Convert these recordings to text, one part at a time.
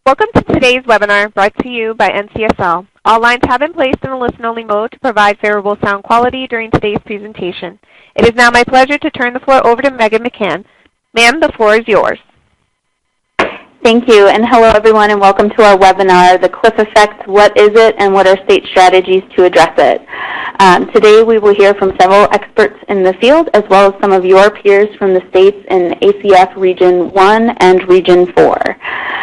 Welcome to today's webinar brought to you by NCSL. All lines have been placed in a listen-only mode to provide favorable sound quality during today's presentation. It is now my pleasure to turn the floor over to Megan McCann. Ma'am, the floor is yours. Thank you, and hello everyone, and welcome to our webinar, The Cliff Effect, What is it, and What are State Strategies to Address it? Today we will hear from several experts in the field, as well as some of your peers from the states in ACF Region 1 and Region 4.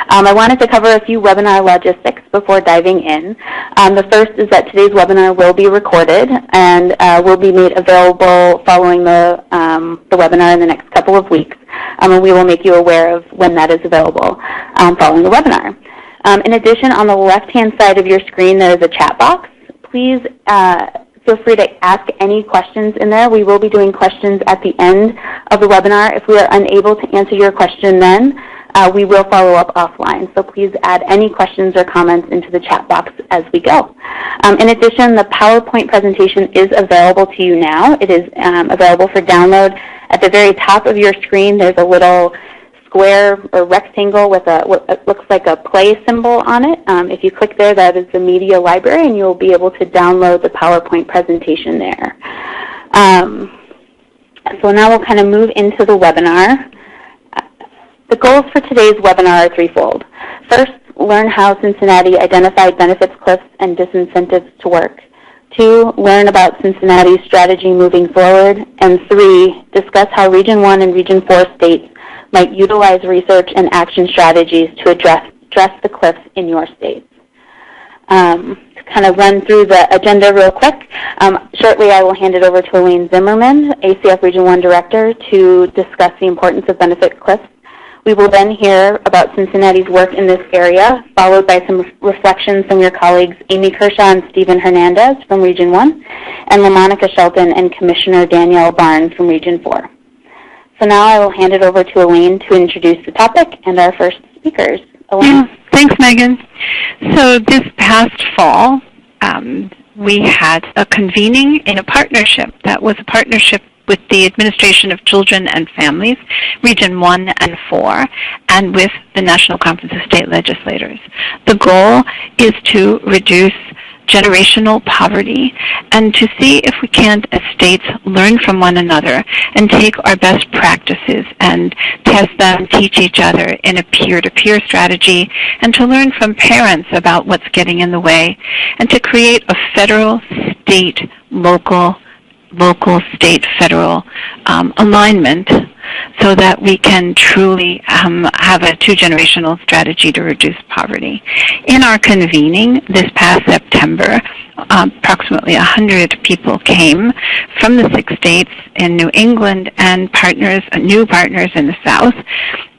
I wanted to cover a few webinar logistics before diving in. The first is that today's webinar will be recorded and will be made available following the webinar in the next couple of weeks. And we will make you aware of when that is available following the webinar. In addition, on the left-hand side of your screen, there is a chat box. Please feel free to ask any questions in there. We will be doing questions at the end of the webinar. If we are unable to answer your question then, we will follow up offline. So please add any questions or comments into the chat box as we go. In addition, the PowerPoint presentation is available to you now. It is available for download. At the very top of your screen, there's a little square or rectangle with what looks like a play symbol on it. If you click there, that is the media library, and you'll be able to download the PowerPoint presentation there. So now we'll kind of move into the webinar. The goals for today's webinar are threefold. First, learn how Cincinnati identified benefits cliffs and disincentives to work. 2, learn about Cincinnati's strategy moving forward. And 3, discuss how Region 1 and Region 4 states might utilize research and action strategies to address the cliffs in your states. To kind of run through the agenda real quick, shortly I will hand it over to Elaine Zimmerman, ACF Region 1 Director, to discuss the importance of benefit cliffs. We will then hear about Cincinnati's work in this area, followed by some reflections from your colleagues Amy Kershaw and Stephen Hernandez from Region 1, and LaMonica Shelton and Commissioner Danielle Barnes from Region 4. So now I will hand it over to Elaine to introduce the topic and our first speakers. Elaine. Thanks, Megan. So this past fall, we had a convening in a partnership that was a partnership with the Administration of Children and Families, Region 1 and 4, and with the National Conference of State Legislators. The goal is to reduce generational poverty and to see if we can't, as states, learn from one another and take our best practices and test them, teach each other in a peer-to-peer strategy, and to learn from parents about what's getting in the way, and to create a federal, state, local, state, federal alignment so that we can truly have a two-generational strategy to reduce poverty. In our convening this past September, approximately 100 people came from the 6 states in New England and new partners in the South,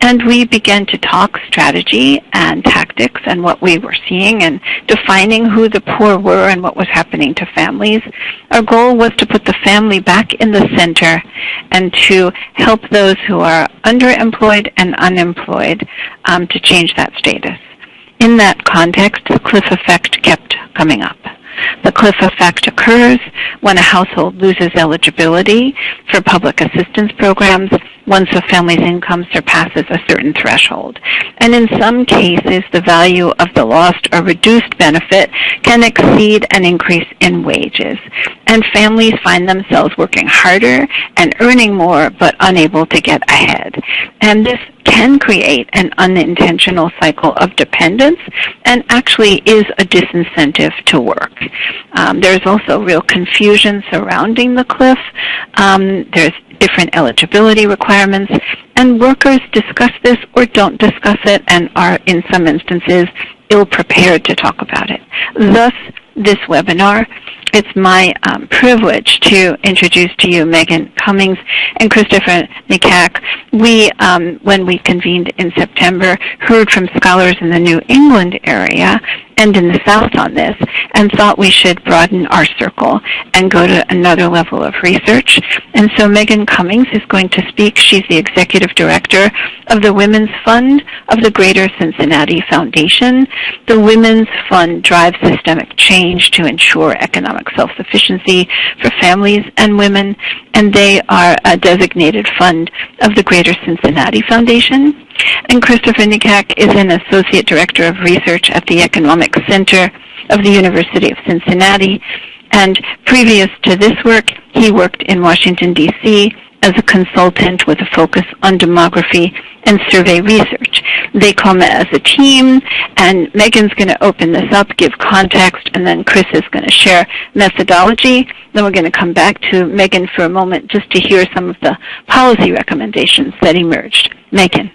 and we began to talk strategy and tactics and what we were seeing and defining who the poor were and what was happening to families. Our goal was to put the family back in the center and to help those who are underemployed and unemployed to change that status. In that context, the cliff effect kept coming up. The cliff effect occurs when a household loses eligibility for public assistance programs once a family's income surpasses a certain threshold. And in some cases, the value of the lost or reduced benefit can exceed an increase in wages. And families find themselves working harder and earning more, but unable to get ahead. And this can create an unintentional cycle of dependence and actually is a disincentive to work. There's also real confusion surrounding the cliff. There's different eligibility requirements, and workers discuss this or don't discuss it and are, in some instances, ill-prepared to talk about it. Thus, this webinar, it's my privilege to introduce to you Megan Cummings and Christopher Nikak. We, when we convened in September, heard from scholars in the New England area and in the South on this, and thought we should broaden our circle and go to another level of research. And so Megan Cummings is going to speak. She's the Executive Director of the Women's Fund of the Greater Cincinnati Foundation. The Women's Fund drives systemic change to ensure economic self-sufficiency for families and women, and they are a designated fund of the Greater Cincinnati Foundation. And Christopher Nikak is an Associate Director of Research at the Economic Center of the University of Cincinnati. And previous to this work, he worked in Washington, D.C. as a consultant with a focus on demography and survey research. They come as a team, and Megan's going to open this up, give context, and then Chris is going to share methodology. Then we're going to come back to Megan for a moment just to hear some of the policy recommendations that emerged. Megan.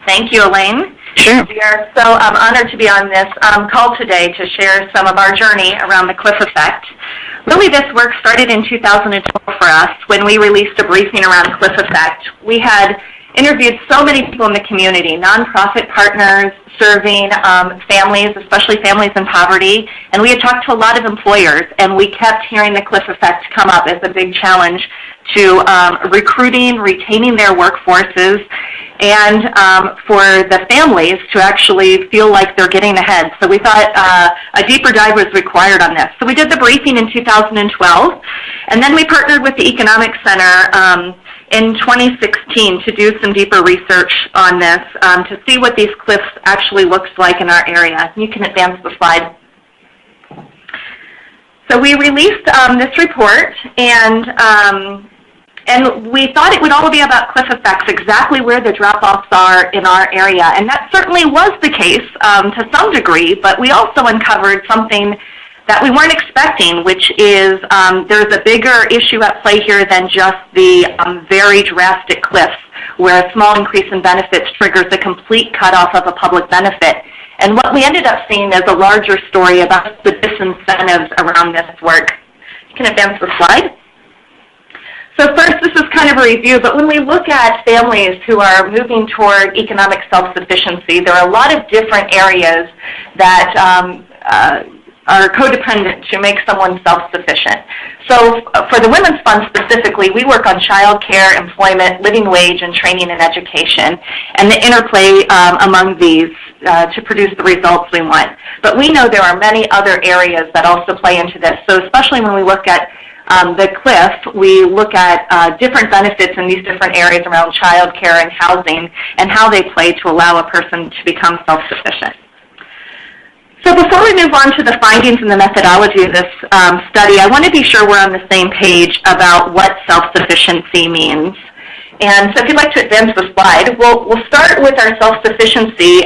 Thank you, Elaine. Sure. We are so honored to be on this call today to share some of our journey around the cliff effect. Really, this work started in 2012 for us when we released a briefing around cliff effect. We had interviewed so many people in the community, nonprofit partners, serving families, especially families in poverty, and we had talked to a lot of employers, and we kept hearing the cliff effect come up as a big challenge to recruiting, retaining their workforces, and for the families to actually feel like they're getting ahead. So we thought a deeper dive was required on this. So we did the briefing in 2012, and then we partnered with the Economic Center in 2016 to do some deeper research on this to see what these cliffs actually looks like in our area. You can advance the slide. So we released this report, and we thought it would all be about cliff effects, exactly where the drop-offs are in our area. And that certainly was the case to some degree, but we also uncovered something that we weren't expecting, which is there's a bigger issue at play here than just the very drastic cliffs, where a small increase in benefits triggers a complete cutoff of a public benefit. And what we ended up seeing is a larger story about the disincentives around this work. You can advance the slide. So first, this is kind of a review, but when we look at families who are moving toward economic self-sufficiency, there are a lot of different areas that are codependent to make someone self-sufficient. So for the Women's Fund specifically, we work on child care, employment, living wage, and training and education, and the interplay among these to produce the results we want. But we know there are many other areas that also play into this. So especially when we look at the cliff, we look at different benefits in these different areas around child care and housing and how they play to allow a person to become self-sufficient. So before we move on to the findings and the methodology of this study, I want to be sure we're on the same page about what self-sufficiency means. And so if you'd like to advance the slide, we'll start with our self-sufficiency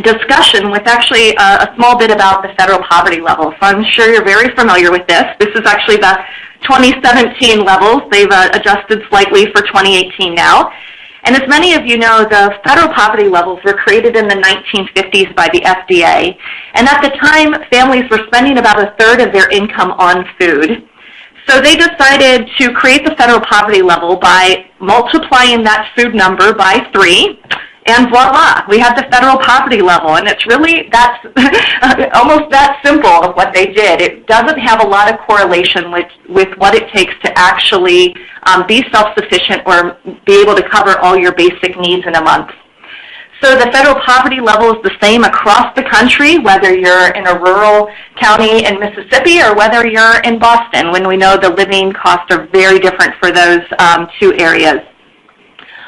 discussion with actually a small bit about the federal poverty level. So I'm sure you're very familiar with this. This is actually the 2017 levels. They've adjusted slightly for 2018 now. And as many of you know, the federal poverty levels were created in the 1950s by the FDA. And at the time, families were spending about a third of their income on food. So they decided to create the federal poverty level by multiplying that food number by 3. And voila, we have the federal poverty level, and it's really almost that simple of what they did. It doesn't have a lot of correlation with what it takes to actually be self-sufficient or be able to cover all your basic needs in a month. So the federal poverty level is the same across the country, whether you're in a rural county in Mississippi or whether you're in Boston, when we know the living costs are very different for those two areas.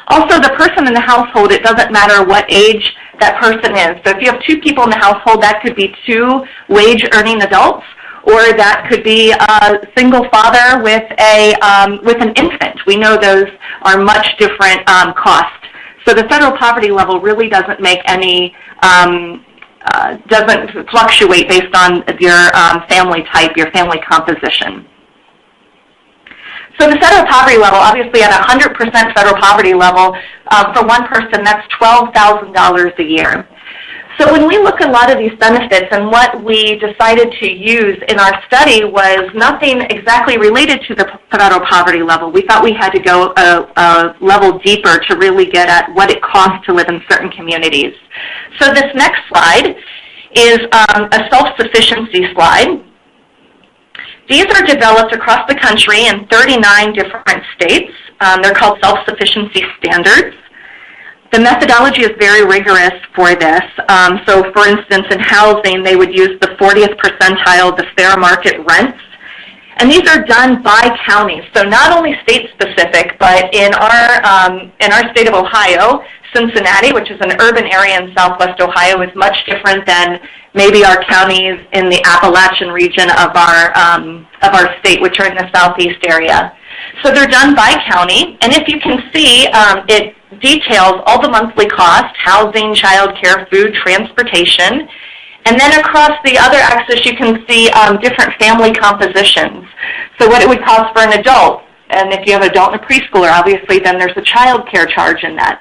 Also, the person in the household, it doesn't matter what age that person is. So if you have 2 people in the household, that could be 2 wage-earning adults, or that could be a single father with an infant. We know those are much different costs. So the federal poverty level really doesn't make any, doesn't fluctuate based on your family type, your family composition. So the federal poverty level, obviously at 100% federal poverty level, for one person, that's $12,000 a year. So when we look at a lot of these benefits, and what we decided to use in our study was nothing exactly related to the federal poverty level. We thought we had to go a level deeper to really get at what it costs to live in certain communities. So this next slide is a self-sufficiency slide. These are developed across the country in 39 different states. They're called self-sufficiency standards. The methodology is very rigorous for this. So for instance, in housing, they would use the 40th percentile, the fair market rents. And these are done by county, so not only state-specific, but in our state of Ohio, Cincinnati, which is an urban area in southwest Ohio, is much different than maybe our counties in the Appalachian region of our state, which are in the southeast area. So they're done by county, and if you can see, it details all the monthly costs: housing, child care, food, transportation. And then across the other axis, you can see different family compositions. So what it would cost for an adult, and if you have an adult and a preschooler, obviously, then there's a child care charge in that.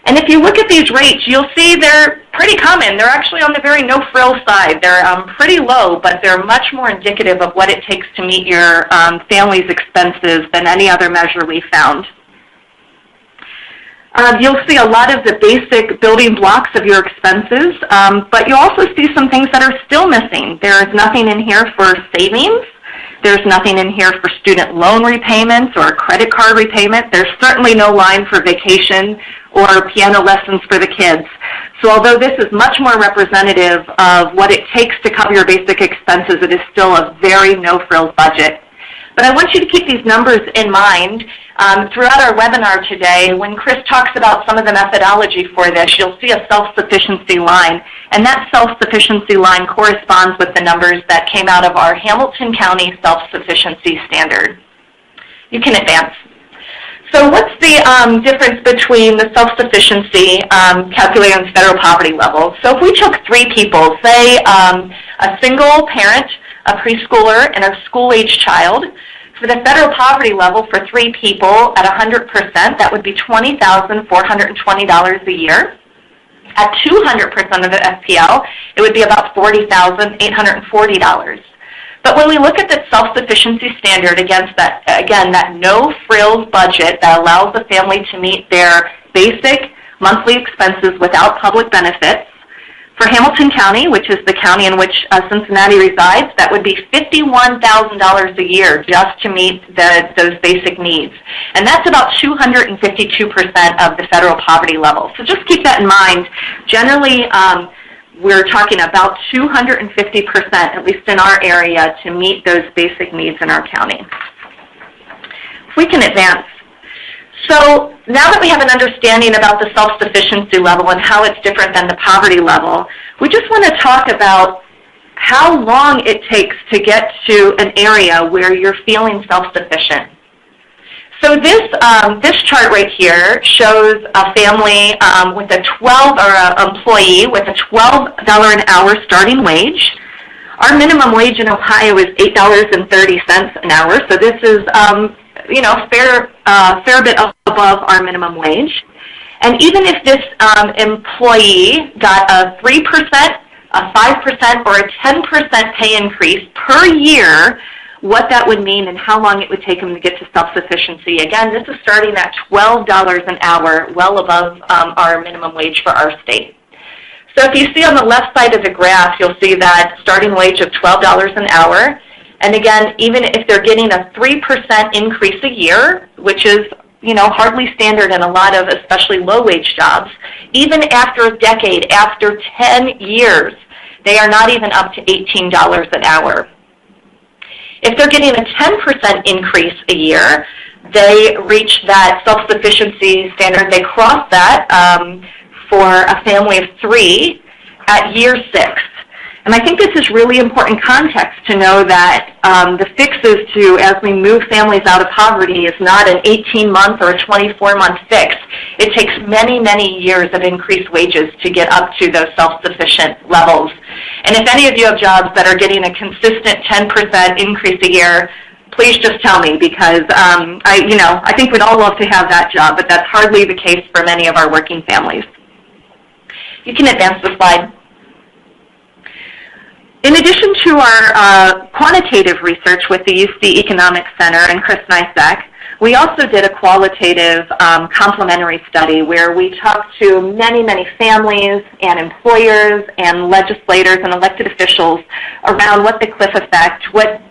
And if you look at these rates, you'll see they're pretty common. They're actually on the very no-frills side. They're pretty low, but they're much more indicative of what it takes to meet your family's expenses than any other measure we found. You'll see a lot of the basic building blocks of your expenses, but you'll also see some things that are still missing. There is nothing in here for savings. There's nothing in here for student loan repayments or credit card repayment. There's certainly no line for vacation or piano lessons for the kids. So although this is much more representative of what it takes to cover your basic expenses, it is still a very no-frills budget. But I want you to keep these numbers in mind throughout our webinar today. When Chris talks about some of the methodology for this, you'll see a self-sufficiency line, and that self-sufficiency line corresponds with the numbers that came out of our Hamilton County self-sufficiency standard. You can advance. So what's the difference between the self-sufficiency calculator and federal poverty level? So if we took 3 people, say a single parent, a preschooler, and a school-age child, for the federal poverty level for 3 people at 100%, that would be $20,420 a year. At 200% of the FPL, it would be about $40,840. But when we look at the self-sufficiency standard against that, again, that no-frills budget that allows the family to meet their basic monthly expenses without public benefits, for Hamilton County, which is the county in which Cincinnati resides, that would be $51,000 a year just to meet those basic needs. And that's about 252% of the federal poverty level. So just keep that in mind. Generally, we're talking about 250%, at least in our area, to meet those basic needs in our county. If we can advance. So now that we have an understanding about the self-sufficiency level and how it's different than the poverty level, we just want to talk about how long it takes to get to an area where you're feeling self-sufficient. So this chart right here shows a family with a employee with a $12 an hour starting wage. Our minimum wage in Ohio is $8.30 an hour, so this is fair bit above our minimum wage. And even if this employee got a 3%, a 5%, or a 10% pay increase per year, what that would mean and how long it would take them to get to self-sufficiency. Again, this is starting at $12 an hour, well above our minimum wage for our state. So if you see on the left side of the graph, you'll see that starting wage of $12 an hour. And again, even if they're getting a 3% increase a year, which is hardly standard in a lot of especially low-wage jobs, even after a decade, after 10 years, they are not even up to $18 an hour. If they're getting a 10% increase a year, they reach that self-sufficiency standard. They cross that for a family of 3 at year 6. And I think this is really important context to know that the fixes to, as we move families out of poverty, is not an 18-month or a 24-month fix. It takes many, many years of increased wages to get up to those self-sufficient levels. And if any of you have jobs that are getting a consistent 10% increase a year, please just tell me, because I think we'd all love to have that job, but that's hardly the case for many of our working families. You can advance the slide. In addition to our quantitative research with the UC Economic Center and Chris Nysek, we also did a qualitative complementary study where we talked to many, many families and employers and legislators and elected officials around what the cliff effect, what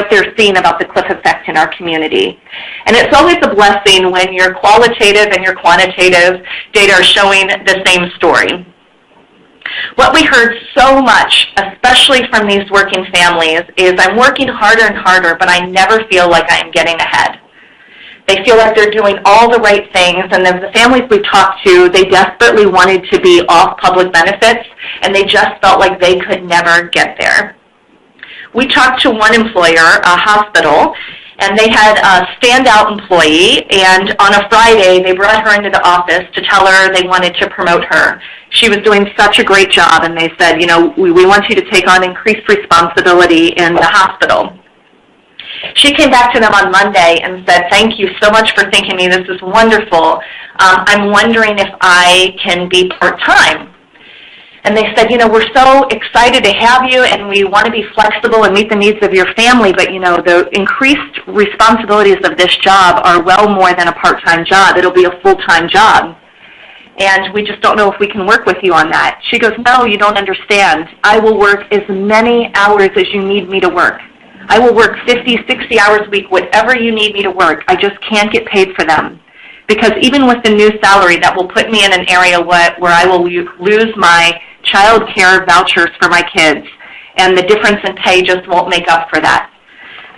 they're seeing about the cliff effect in our community. And it's always a blessing when your qualitative and your quantitative data are showing the same story. What we heard so much, especially from these working families, is I'm working harder and harder, but I never feel like I am getting ahead. They feel like they're doing all the right things, and the families we talked to, they desperately wanted to be off public benefits, and they just felt like they could never get there. We talked to one employer, a hospital, and they had a standout employee, and on a Friday, they brought her into the office to tell her they wanted to promote her. She was doing such a great job, and they said, you know, we want you to take on increased responsibility in the hospital. She came back to them on Monday and said, thank you so much for thinking of me. This is wonderful. I'm wondering if I can be part-time. And they said, you know, we're so excited to have you, and we want to be flexible and meet the needs of your family, but, you know, the increased responsibilities of this job are well more than a part-time job. It'll be a full-time job. And we just don't know if we can work with you on that. She goes, no, you don't understand. I will work as many hours as you need me to work. I will work 50, 60 hours a week, whatever you need me to work. I just can't get paid for them. Because even with the new salary, that will put me in an area where I will lose my child care vouchers for my kids, and the difference in pay just won't make up for that.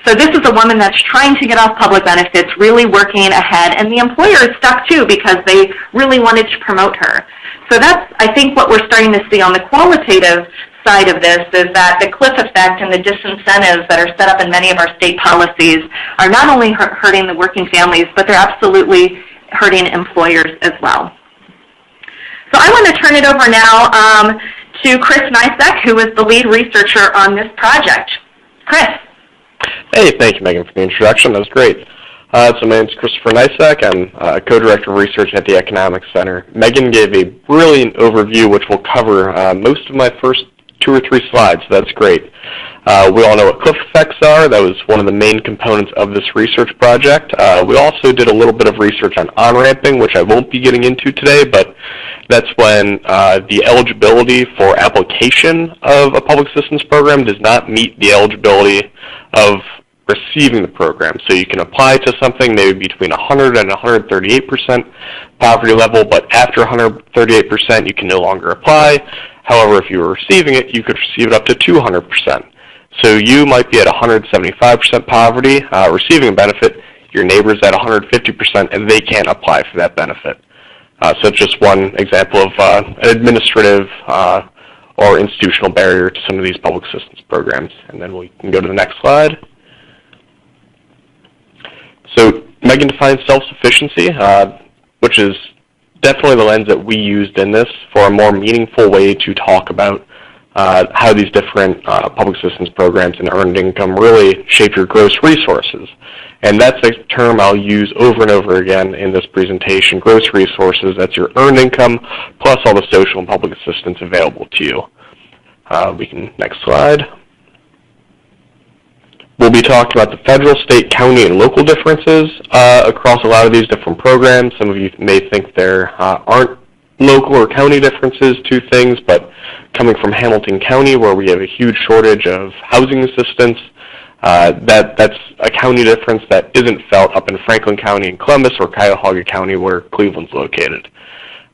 So this is a woman that's trying to get off public benefits, really working ahead, and the employer is stuck too because they really wanted to promote her. So that's, I think, what we're starting to see on the qualitative side of this is that the cliff effect and the disincentives that are set up in many of our state policies are not only hurting the working families, but they're absolutely hurting employers as well. So I want to turn it over now to Chris Nysek, who is the lead researcher on this project. Chris. Hey, thank you, Megan, for the introduction. That was great. So my name is Christopher Nysek. I'm co-director of research at the Economics Center. Megan gave a brilliant overview, which will cover most of my first 2 or 3 slides, so that's great. We all know what cliff effects are. That was one of the main components of this research project. We also did a little bit of research on on-ramping, which I won't be getting into today, but that's when the eligibility for application of a public assistance program does not meet the eligibility of receiving the program. So you can apply to something maybe between 100 and 138% poverty level, but after 138% you can no longer apply. However, if you were receiving it, you could receive it up to 200%. So you might be at 175% poverty, receiving a benefit. Your neighbor's at 150%, and they can't apply for that benefit. So it's just one example of an administrative or institutional barrier to some of these public assistance programs. And then we can go to the next slide. So Megan defines self-sufficiency, which is definitely the lens that we used in this for a more meaningful way to talk about how these different public assistance programs and earned income really shape your gross resources. And that's a term I'll use over and over again in this presentation. Gross resources, that's your earned income plus all the social and public assistance available to you. Next slide. We'll be talking about the federal, state, county, and local differences across a lot of these different programs. Some of you may think there aren't local or county differences to things, but coming from Hamilton County, where we have a huge shortage of housing assistance, that's a county difference that isn't felt up in Franklin County and Columbus or Cuyahoga County, where Cleveland's located.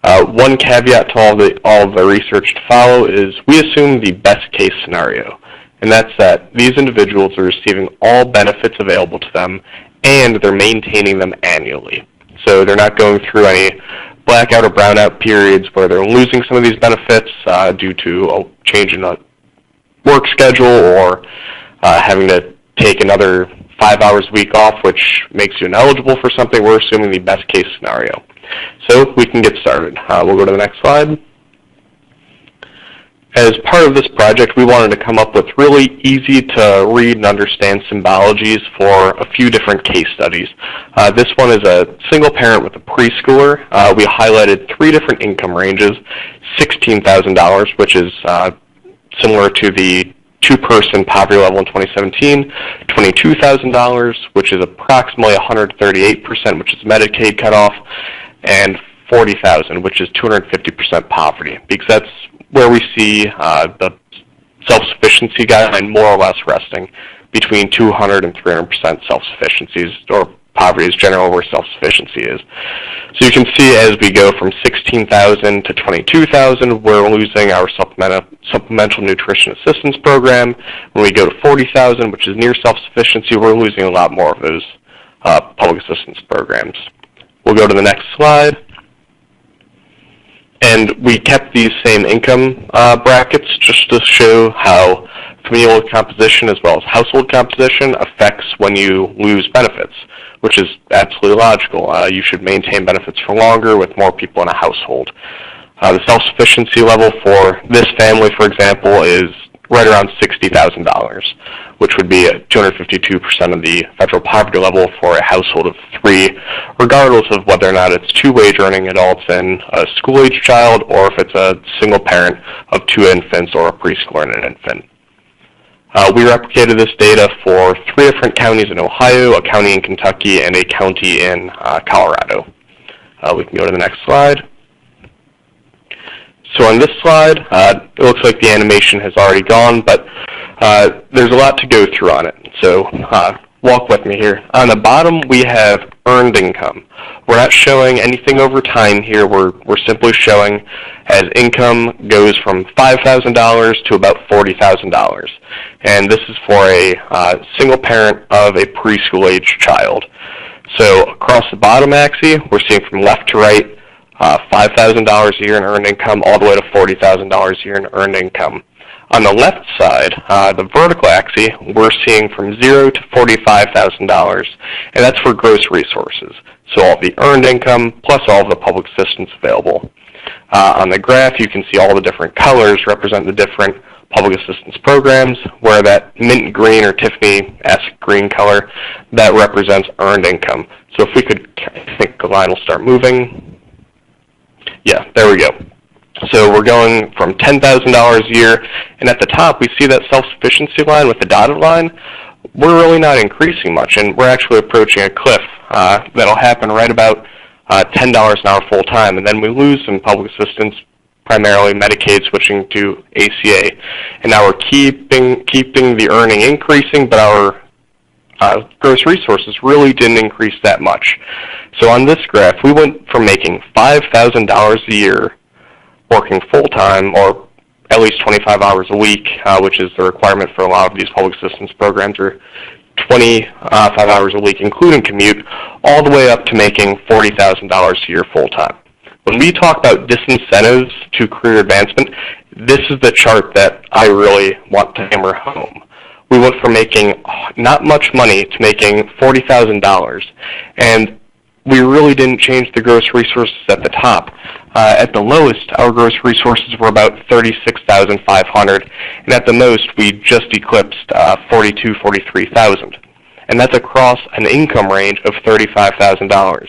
One caveat to all of the research to follow is we assume the best case scenario. And that's that these individuals are receiving all benefits available to them, and they're maintaining them annually. So they're not going through any blackout or brownout periods where they're losing some of these benefits due to a change in a work schedule or having to take another 5 hours a week off, which makes you ineligible for something. We're assuming the best case scenario. So we can get started. We'll go to the next slide. As part of this project, we wanted to come up with really easy to read and understand symbologies for a few different case studies. This one is a single parent with a preschooler. We highlighted 3 different income ranges, $16,000, which is similar to the 2-person poverty level in 2017, $22,000, which is approximately 138%, which is Medicaid cutoff, and $40,000, which is 250% poverty, because that's where we see the self-sufficiency guideline more or less resting between 200 and 300% self-sufficiencies, or poverty is generally where self-sufficiency is. So you can see as we go from 16,000 to 22,000, we're losing our supplemental nutrition assistance program. When we go to 40,000, which is near self-sufficiency, we're losing a lot more of those public assistance programs. We'll go to the next slide. And we kept these same income brackets just to show how familial composition as well as household composition affects when you lose benefits, which is absolutely logical. You should maintain benefits for longer with more people in a household. The self-sufficiency level for this family, for example, is right around $60,000, which would be 252% of the federal poverty level for a household of 3, regardless of whether or not it's 2 wage-earning adults and a school-age child, or if it's a single parent of 2 infants or a preschooler and an infant. We replicated this data for 3 different counties in Ohio, a county in Kentucky, and a county in Colorado. We can go to the next slide. So on this slide, it looks like the animation has already gone, but there's a lot to go through on it. So walk with me here. On the bottom, we have earned income. We're not showing anything over time here. We're simply showing as income goes from $5,000 to about $40,000. And this is for a single parent of a preschool-age child. So across the bottom axis, we're seeing from left to right, $5,000 a year in earned income all the way to $40,000 a year in earned income. On the left side, the vertical axis, we're seeing from $0 to $45,000, and that's for gross resources. So all the earned income plus all of the public assistance available. On the graph, you can see all the different colors represent the different public assistance programs, where that mint green or Tiffany-esque green color, that represents earned income. So if we could, I think the line will start moving. Yeah, there we go. So we're going from $10,000 a year, and at the top we see that self-sufficiency line with the dotted line. We're really not increasing much, and we're actually approaching a cliff that'll happen right about $10 an hour full-time, and then we lose some public assistance, primarily Medicaid switching to ACA. And now we're keeping the earning increasing, but our gross resources really didn't increase that much. So on this graph, we went from making $5,000 a year working full-time, or at least 25 hours a week, which is the requirement for a lot of these public assistance programs, or 25 hours a week, including commute, all the way up to making $40,000 a year full-time. When we talk about disincentives to career advancement, this is the chart that I really want to hammer home. We went from making not much money to making $40,000, and we really didn't change the gross resources at the top. At the lowest, our gross resources were about $36,500, and at the most, we just eclipsed $42,000, $43,000. And that's across an income range of $35,000.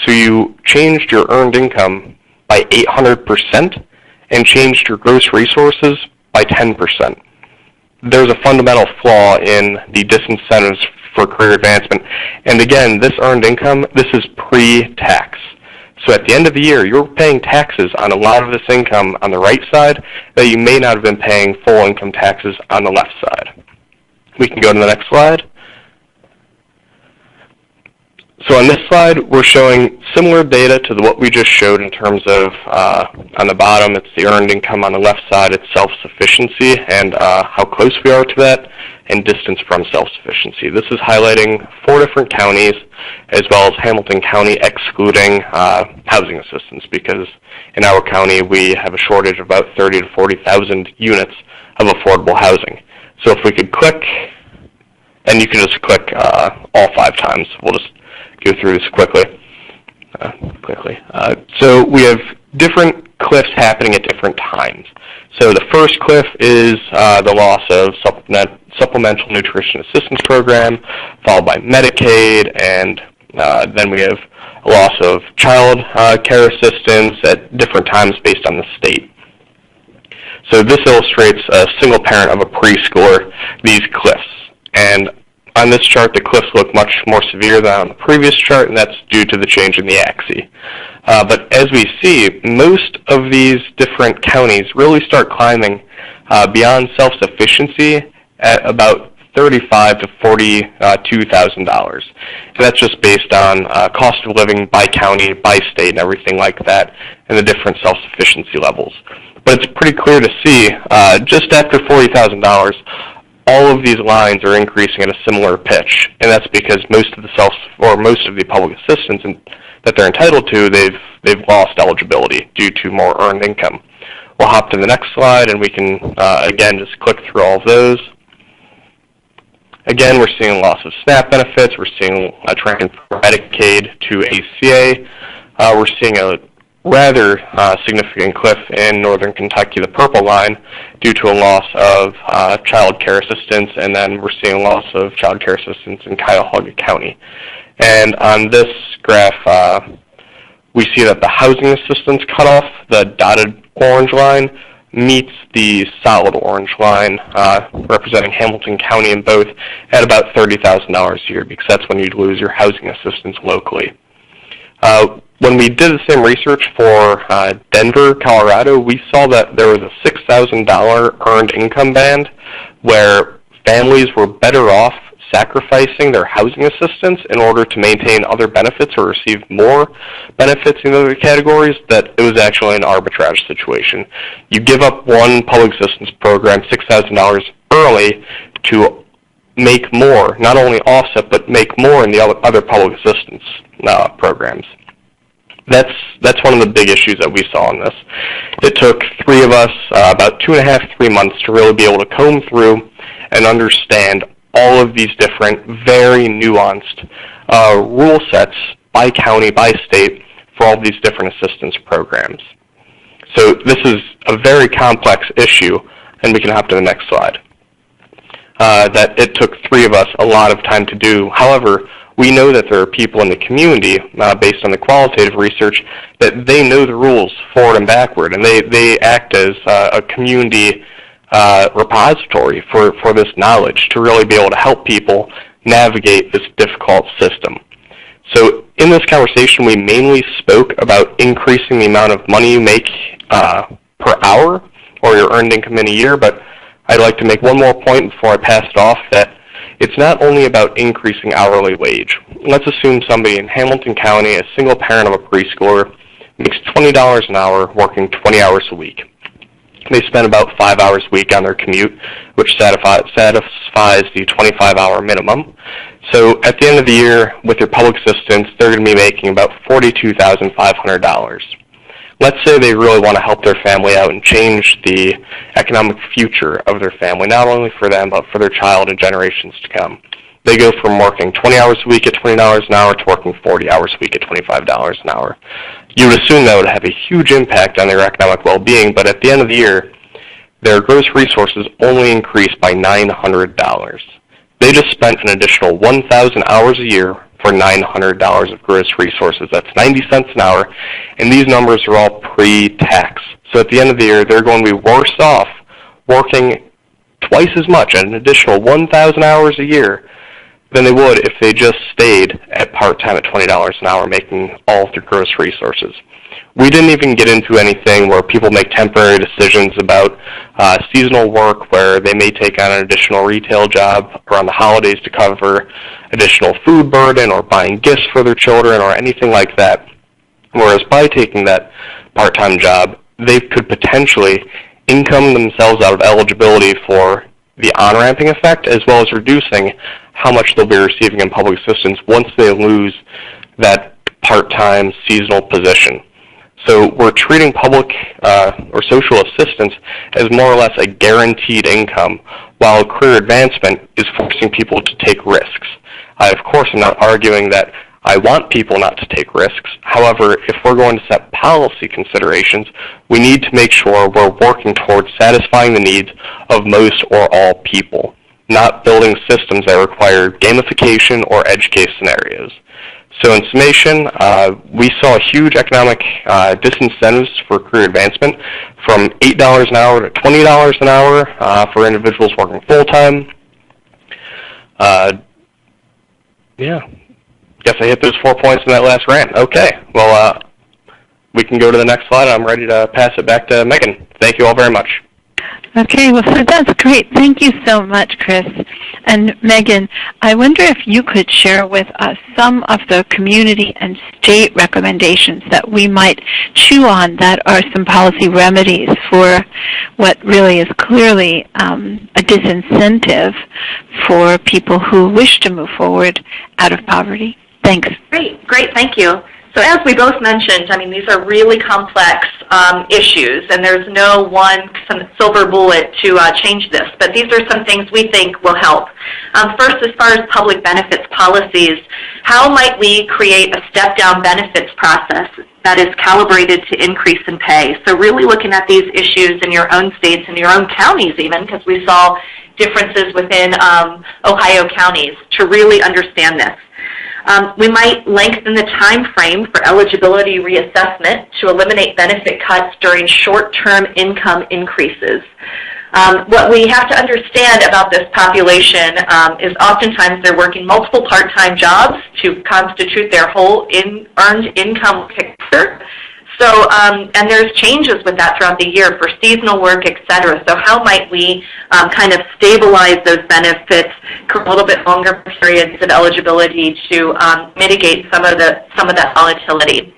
So you changed your earned income by 800% and changed your gross resources by 10%. There's a fundamental flaw in the disincentives for career advancement. And again, this earned income, this is pre-tax. So at the end of the year, you're paying taxes on a lot of this income on the right side that you may not have been paying full income taxes on the left side. We can go to the next slide. So on this slide, we're showing similar data to what we just showed in terms of, on the bottom, it's the earned income. On the left side, it's self-sufficiency and how close we are to that, and distance from self-sufficiency. This is highlighting 4 different counties, as well as Hamilton County, excluding housing assistance, because in our county, we have a shortage of about 30 to 40,000 units of affordable housing. So if we could click, and you can just click all 5 times. We'll just go through this quickly. So we have different cliffs happening at different times. So the first cliff is the loss of supplemental nutrition assistance program, followed by Medicaid, and then we have a loss of child care assistance at different times based on the state. So this illustrates a single parent of a preschooler, these cliffs. And on this chart, the cliffs look much more severe than on the previous chart, and that's due to the change in the axis. But as we see, most of these different counties really start climbing beyond self-sufficiency at about $35,000 to $42,000. And that's just based on cost of living by county, by state, and everything like that, and the different self-sufficiency levels. But it's pretty clear to see, just after $40,000, all of these lines are increasing at a similar pitch, and that's because most of the public assistance that they're entitled to, they've lost eligibility due to more earned income. We'll hop to the next slide, and we can again just click through all of those. Again, we're seeing loss of SNAP benefits. We're seeing a trend from Medicaid to ACA. We're seeing a rather significant cliff in Northern Kentucky, the purple line, due to a loss of child care assistance, and then we're seeing a loss of child care assistance in Cuyahoga County. And on this graph, we see that the housing assistance cutoff, the dotted orange line, meets the solid orange line, representing Hamilton County in both, at about $30,000 a year, because that's when you'd lose your housing assistance locally. When we did the same research for Denver, Colorado, we saw that there was a $6,000 earned income band where families were better off sacrificing their housing assistance in order to maintain other benefits or receive more benefits in other categories, that it was actually an arbitrage situation. You give up one public assistance program, $6,000 early, to make more, not only offset, but make more in the other public assistance programs. That's one of the big issues that we saw in this. It took three of us about 2.5, 3 months to really be able to comb through and understand all of these different, very nuanced rule sets by county, by state, for all these different assistance programs. So this is a very complex issue, and we can hop to the next slide. That it took three of us a lot of time to do. However, we know that there are people in the community, based on the qualitative research, that they know the rules forward and backward, and they act as a community repository for this knowledge to really be able to help people navigate this difficult system. So in this conversation, we mainly spoke about increasing the amount of money you make per hour or your earned income in a year, but I'd like to make one more point before I pass it off, that it's not only about increasing hourly wage. Let's assume somebody in Hamilton County, a single parent of a preschooler, makes $20 an hour working 20 hours a week. They spend about 5 hours a week on their commute, which satisfies the 25-hour minimum. So at the end of the year, with their public assistance, they're going to be making about $42,500. Let's say they really want to help their family out and change the economic future of their family, not only for them, but for their child and generations to come. They go from working 20 hours a week at $20 an hour to working 40 hours a week at $25 an hour. You would assume that would have a huge impact on their economic well-being, but at the end of the year, their gross resources only increased by $900. They just spent an additional 1,000 hours a year for $900 of gross resources. That's 90 cents an hour, and these numbers are all pre-tax. So at the end of the year, they're going to be worse off working twice as much, an additional 1,000 hours a year, than they would if they just stayed at part-time at $20 an hour, making all of their gross resources. We didn't even get into anything where people make temporary decisions about seasonal work, where they may take on an additional retail job around the holidays to cover additional food burden, or buying gifts for their children, or anything like that. Whereas by taking that part-time job, they could potentially income themselves out of eligibility for the on-ramping effect, as well as reducing how much they'll be receiving in public assistance once they lose that part-time seasonal position. So we're treating public or social assistance as more or less a guaranteed income, while career advancement is forcing people to take risks. Of course, I'm not arguing that I want people not to take risks. However, if we're going to set policy considerations, we need to make sure we're working towards satisfying the needs of most or all people, not building systems that require gamification or edge case scenarios. So in summation, we saw huge economic disincentives for career advancement, from $8 an hour to $20 an hour for individuals working full-time. Yeah, guess I hit those 4 points in that last rant. Okay, well, we can go to the next slide. I'm ready to pass it back to Megan. Thank you all very much. Okay, well, so that's great. Thank you so much, Chris. And Megan, I wonder if you could share with us some of the community and state recommendations that we might chew on that are some policy remedies for what really is clearly a disincentive for people who wish to move forward out of poverty. Thanks. Great, thank you. So as we both mentioned, I mean, these are really complex issues, and there's no one silver bullet to change this. But these are some things we think will help. First, as far as public benefits policies, how might we create a step-down benefits process that is calibrated to increase in pay? So really looking at these issues in your own states and your own counties even, because we saw differences within Ohio counties to really understand this. We might lengthen the time frame for eligibility reassessment to eliminate benefit cuts during short-term income increases. What we have to understand about this population is oftentimes they're working multiple part-time jobs to constitute their whole earned income picture. So, and there's changes with that throughout the year for seasonal work, et cetera. So how might we kind of stabilize those benefits for a little bit longer periods of eligibility to mitigate some of that volatility?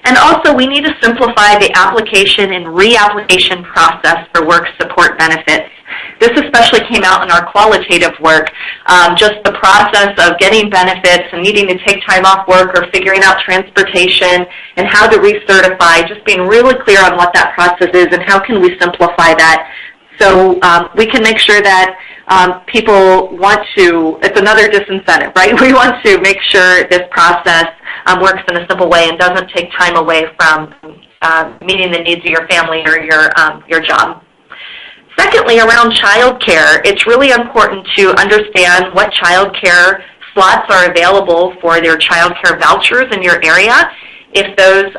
And also, we need to simplify the application and reapplication process for work support benefits. This especially came out in our qualitative work, just the process of getting benefits and needing to take time off work or figuring out transportation and how to recertify, just being really clear on what that process is and how can we simplify that so we can make sure that people want to, it's another disincentive, right? We want to make sure this process works in a simple way and doesn't take time away from meeting the needs of your family or your job. Secondly, around child care, it's really important to understand what child care slots are available for their child care vouchers in your area, if those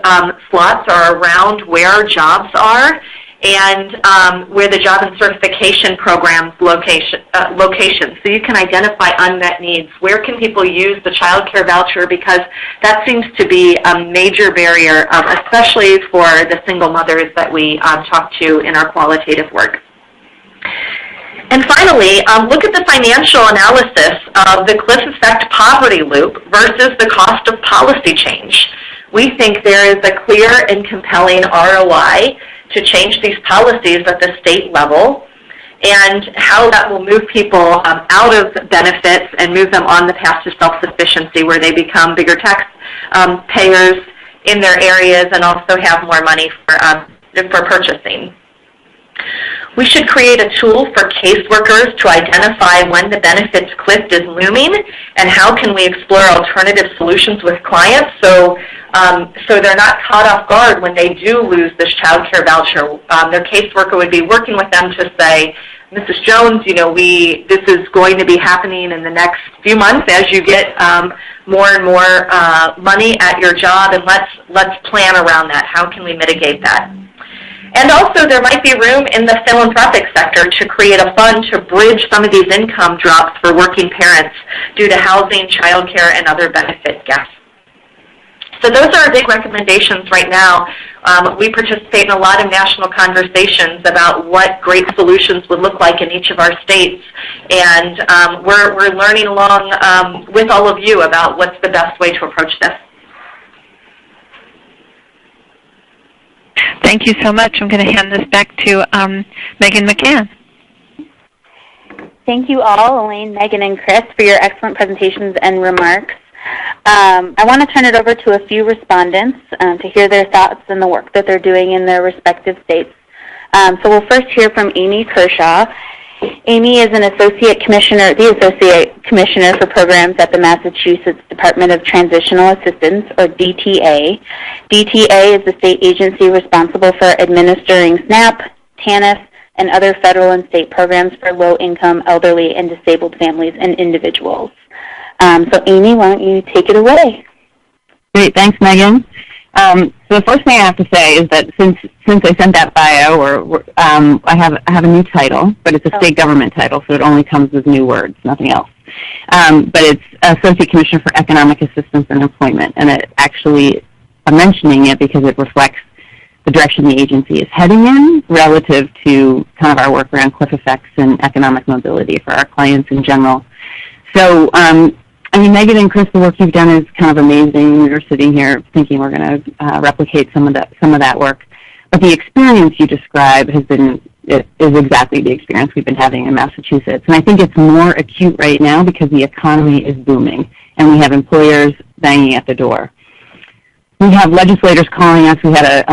slots are around where jobs are, and where the job and certification programs location. So you can identify unmet needs. Where can people use the child care voucher? Because that seems to be a major barrier, especially for the single mothers that we talk to in our qualitative work. And finally, look at the financial analysis of the cliff effect poverty loop versus the cost of policy change. We think there is a clear and compelling ROI to change these policies at the state level and how that will move people out of benefits and move them on the path to self-sufficiency where they become bigger tax payers in their areas and also have more money for purchasing. We should create a tool for caseworkers to identify when the benefits cliff is looming and how can we explore alternative solutions with clients so they're not caught off guard when they do lose this child care voucher. Their caseworker would be working with them to say, Mrs. Jones, you know, this is going to be happening in the next few months as you get more and more money at your job, and let's plan around that. How can we mitigate that? And also, there might be room in the philanthropic sector to create a fund to bridge some of these income drops for working parents due to housing, childcare, and other benefit gaps. So those are our big recommendations right now. We participate in a lot of national conversations about what great solutions would look like in each of our states, and we're learning along with all of you about what's the best way to approach this. Thank you so much. I'm going to hand this back to Megan McCann. Thank you all, Elaine, Megan, and Chris, for your excellent presentations and remarks. I want to turn it over to a few respondents to hear their thoughts and the work that they're doing in their respective states. So we'll first hear from Amy Kershaw. Amy is an the Associate Commissioner for Programs at the Massachusetts Department of Transitional Assistance, or DTA. DTA is the state agency responsible for administering SNAP, TANF, and other federal and state programs for low-income, elderly, and disabled families and individuals. So Amy, why don't you take it away? Great, thanks, Megan. So the first thing I have to say is that since I sent that bio, I have a new title, but it's a state government title, so it only comes with new words, nothing else. But it's Associate Commissioner for Economic Assistance and Employment, and I'm mentioning it because it reflects the direction the agency is heading in relative to kind of our work around cliff effects and economic mobility for our clients in general. So, I mean, Megan and Chris, the work you've done is kind of amazing. We were sitting here thinking we're going to replicate some of that work. But the experience you describe is exactly the experience we've been having in Massachusetts. And I think it's more acute right now because the economy is booming and we have employers banging at the door. We have legislators calling us. We had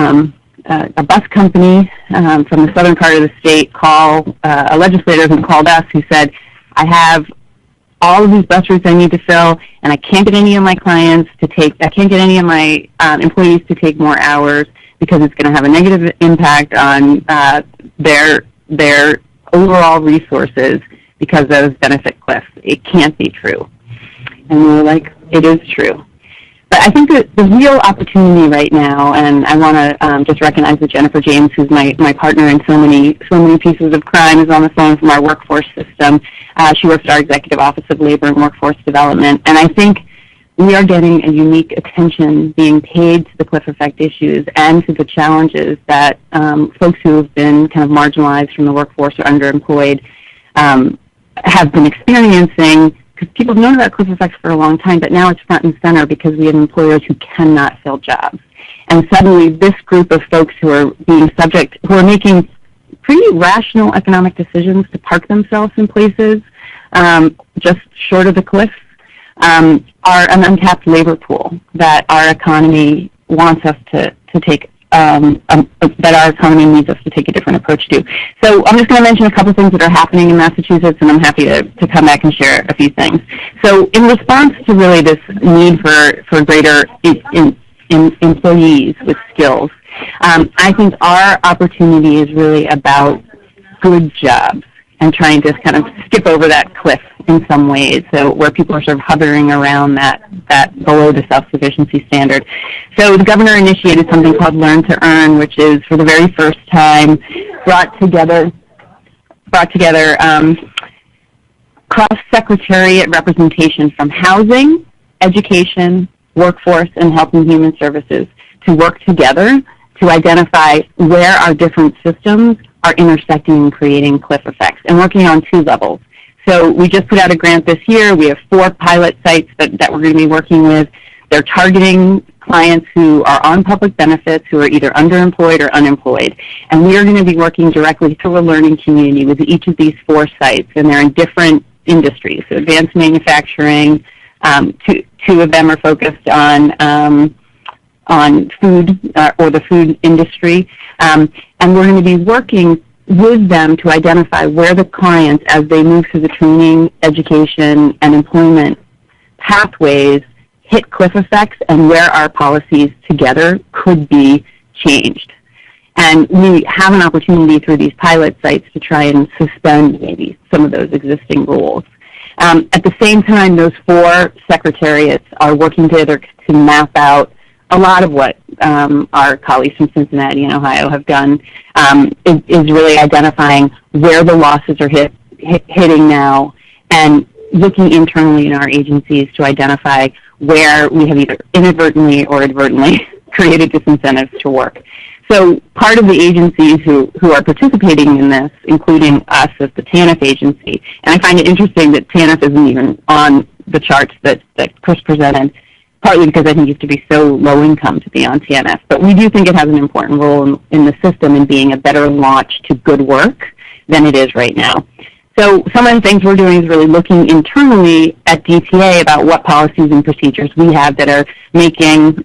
a bus company from the southern part of the state call a legislator who called us who said, I have all of these bus routes I need to fill, and I can't get any of my clients to take, I can't get any of my employees to take more hours because it's going to have a negative impact on their overall resources because of those benefit cliffs. It can't be true. And we were like, it is true. But I think that the real opportunity right now, and I want to just recognize that Jennifer James, who's my partner in so many pieces of crime, is on the phone from our workforce system. She works at our Executive Office of Labor and Workforce Development. And I think we are getting a unique attention being paid to the cliff effect issues and to the challenges that folks who have been kind of marginalized from the workforce or underemployed have been experiencing, because people have known about cliff effects for a long time, but now it's front and center because we have employers who cannot fill jobs. And suddenly this group of folks who are being subject, who are making pretty rational economic decisions to park themselves in places just short of the cliffs, are an untapped labor pool that our economy wants us to take, that our economy needs us to take a different approach to. So I'm just going to mention a couple things that are happening in Massachusetts, and I'm happy to come back and share a few things. So in response to really this need for greater employees with skills, I think our opportunity is really about good jobs and trying to kind of skip over that cliff in some ways, so where people are sort of hovering around that below the self-sufficiency standard. So the governor initiated something called Learn to Earn, which is for the very first time brought together cross-secretariat representation from housing, education, workforce, and health and human services to work together to identify where our different systems are intersecting and creating cliff effects, and working on two levels. So we just put out a grant this year. We have 4 pilot sites that we're going to be working with. They're targeting clients who are on public benefits, who are either underemployed or unemployed. And we are going to be working directly through a learning community with each of these 4 sites, and they're in different industries. So advanced manufacturing, 2 of them are focused on food or the food industry. And we're going to be working with them to identify where the clients, as they move through the training, education, and employment pathways, hit cliff effects and where our policies together could be changed. And we have an opportunity through these pilot sites to try and suspend maybe some of those existing rules. At the same time, those 4 secretariats are working together to map out a lot of what our colleagues from Cincinnati and Ohio have done, is really identifying where the losses are hitting now, and looking internally in our agencies to identify where we have either inadvertently or advertently created disincentives to work. So part of the agencies who are participating in this, including us as the TANF agency, and I find it interesting that TANF isn't even on the charts that Chris presented, partly because I think you have to be so low income to be on TNF. But we do think it has an important role in the system in being a better launch to good work than it is right now. So some of the things we're doing is really looking internally at DTA about what policies and procedures we have that are making,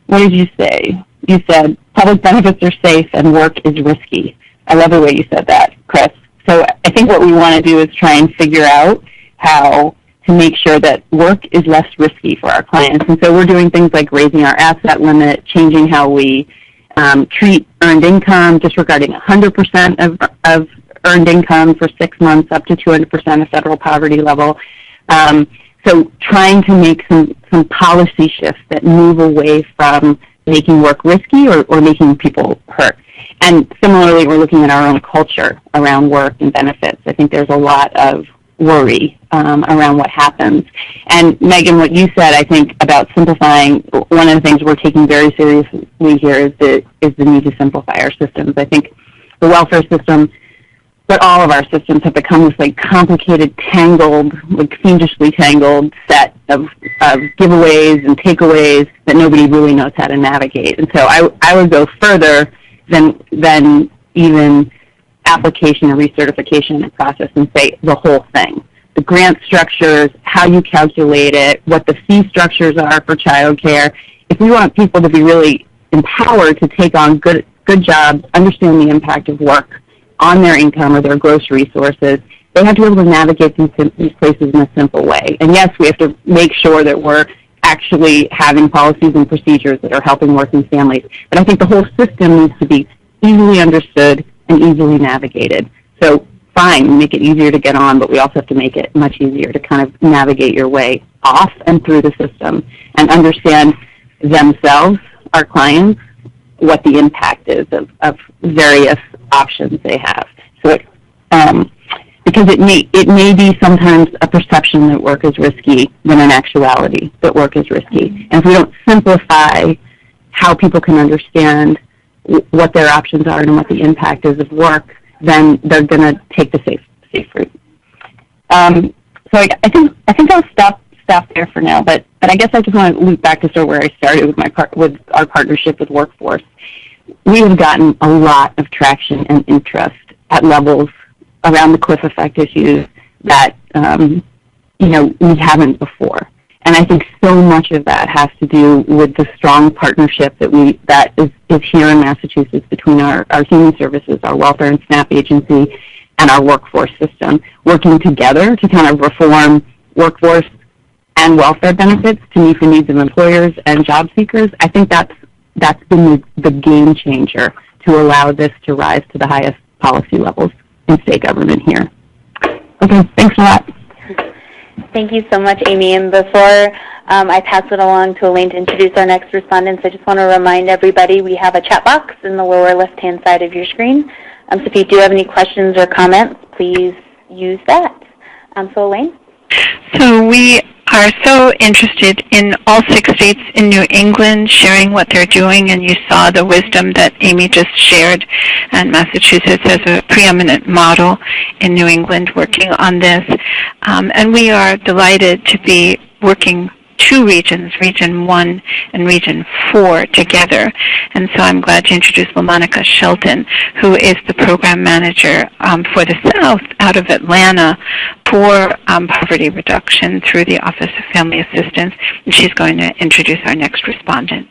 what did you say? You said public benefits are safe and work is risky. I love the way you said that, Chris. So I think what we want to do is try and figure out how to make sure that work is less risky for our clients. And so we're doing things like raising our asset limit, changing how we treat earned income, disregarding 100% of earned income for 6 months up to 200% of federal poverty level. So trying to make some policy shifts that move away from making work risky or making people hurt. And similarly, we're looking at our own culture around work and benefits. I think there's a lot of worry around what happens. And Megan, what you said, I think, about simplifying, one of the things we're taking very seriously here is the need to simplify our systems. I think the welfare system, but all of our systems have become this like complicated, tangled, like fiendishly tangled set of giveaways and takeaways that nobody really knows how to navigate. And so I would go further than even application and recertification and process and say the whole thing. The grant structures, how you calculate it, what the fee structures are for childcare. If we want people to be really empowered to take on good jobs, understand the impact of work on their income or their gross resources, they have to be able to navigate these places in a simple way. And yes, we have to make sure that we're actually having policies and procedures that are helping working families. But I think the whole system needs to be easily understood and easily navigated. So fine, make it easier to get on, but we also have to make it much easier to kind of navigate your way off and through the system and understand themselves, our clients, what the impact is of various options they have. So because it may be sometimes a perception that work is risky than an actuality that work is risky. And if we don't simplify how people can understand what their options are and what the impact is of work, then they're going to take the safe route. So I think I'll stop there for now. But I guess I just want to loop back to sort of where I started with our partnership with Workforce. We have gotten a lot of traction and interest at levels around the cliff effect issues that we haven't before. And I think so much of that has to do with the strong partnership that is here in Massachusetts between our human services, our welfare and SNAP agency, and our workforce system, working together to kind of reform workforce and welfare benefits to meet the needs of employers and job seekers. I think that's been the game changer to allow this to rise to the highest policy levels in state government here. Okay, thanks a lot. Thank you so much, Amy. And before I pass it along to Elaine to introduce our next respondents, I just want to remind everybody we have a chat box in the lower left-hand side of your screen. So if you do have any questions or comments, please use that. So Elaine? So we are so interested in all 6 states in New England sharing what they're doing, and you saw the wisdom that Amy just shared, and Massachusetts as a preeminent model in New England working on this. And we are delighted to be working 2 regions, Region 1 and Region 4 together. And so I'm glad to introduce LaMonica Shelton, who is the program manager for the South out of Atlanta for poverty reduction through the Office of Family Assistance. And she's going to introduce our next respondent.